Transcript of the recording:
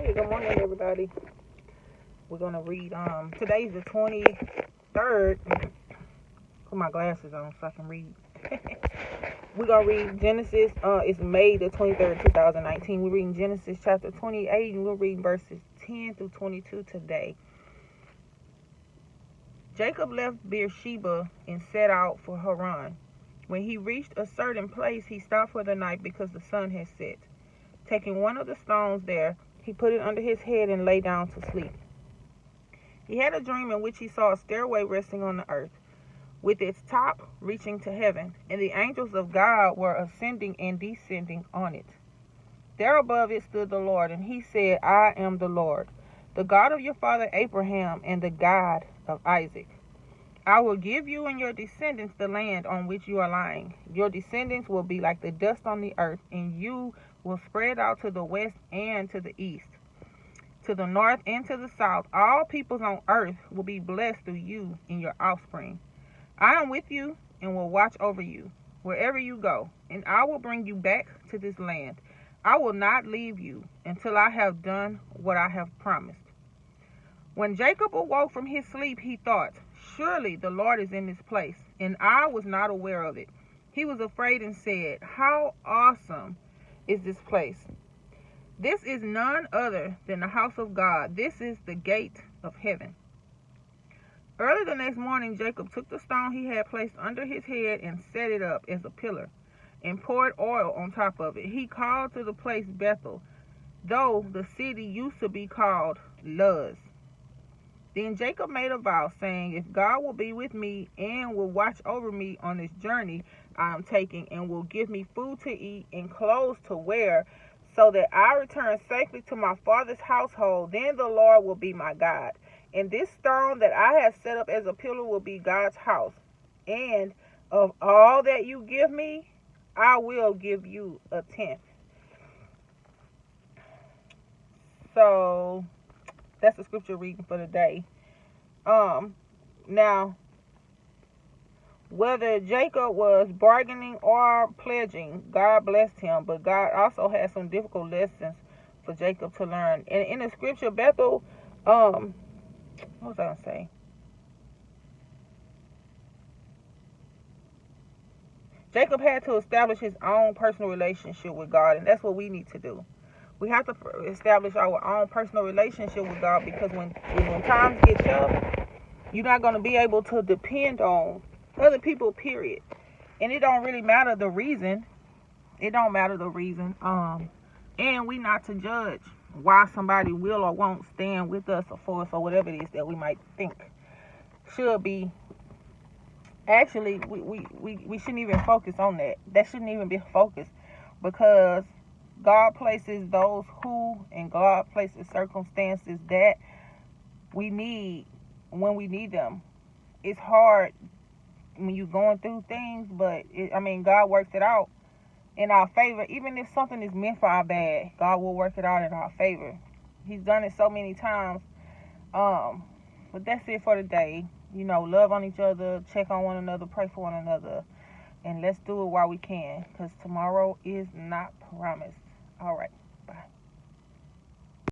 Hey, good morning, everybody. We're gonna read. Today's the 23rd. Put my glasses on so I can read. We're gonna read Genesis. It's May the 23rd, 2019. We're reading Genesis chapter 28, and we'll read verses 10 through 22 today. Jacob left Beersheba and set out for Haran. When he reached a certain place, he stopped for the night because the sun had set. Taking one of the stones there, he put it under his head and lay down to sleep. He had a dream in which he saw a stairway resting on the earth, with its top reaching to heaven, and the angels of God were ascending and descending on it. There above it stood the Lord, and he said, I am the Lord, the God of your father Abraham and the God of Isaac. I will give you and your descendants the land on which you are lying. Your descendants will be like the dust on the earth, and you will spread out to the west and to the east, to the north and to the south. All peoples on earth will be blessed through you and your offspring. I am with you and will watch over you wherever you go, and I will bring you back to this land. I will not leave you until I have done what I have promised. When Jacob awoke from his sleep, he thought, surely the Lord is in this place, and I was not aware of it. He was afraid and said, how awesome is this place! This is none other than the house of God. This is the gate of heaven. Early the next morning, Jacob took the stone he had placed under his head and set it up as a pillar and poured oil on top of it. He called to the place Bethel, though the city used to be called Luz. Then Jacob made a vow, saying, if God will be with me and will watch over me on this journey I am taking, and will give me food to eat and clothes to wear, so that I return safely to my father's household, then the Lord will be my God. And this stone that I have set up as a pillar will be God's house. And of all that you give me, I will give you a tenth. So that's the scripture reading for the day. Now, whether Jacob was bargaining or pledging, God blessed him, but God also had some difficult lessons for Jacob to learn. And in the scripture, Bethel, what was I gonna say? Jacob had to establish his own personal relationship with God, and that's what we need to do. We have to establish our own personal relationship with God, because when times get tough, you're not going to be able to depend on other people, period. And it don't really matter the reason. It don't matter the reason. And we not to judge why somebody will or won't stand with us or for us or whatever it is that we might think should be. Actually, we shouldn't even focus on that. That shouldn't even be a focus, because God places those who, and God places circumstances that we need when we need them. It's hard when you're going through things, but God works it out in our favor. Even if something is meant for our bad, God will work it out in our favor. He's done it so many times. But that's it for today. Love on each other, check on one another, pray for one another, and let's do it while we can, because tomorrow is not promised. All right.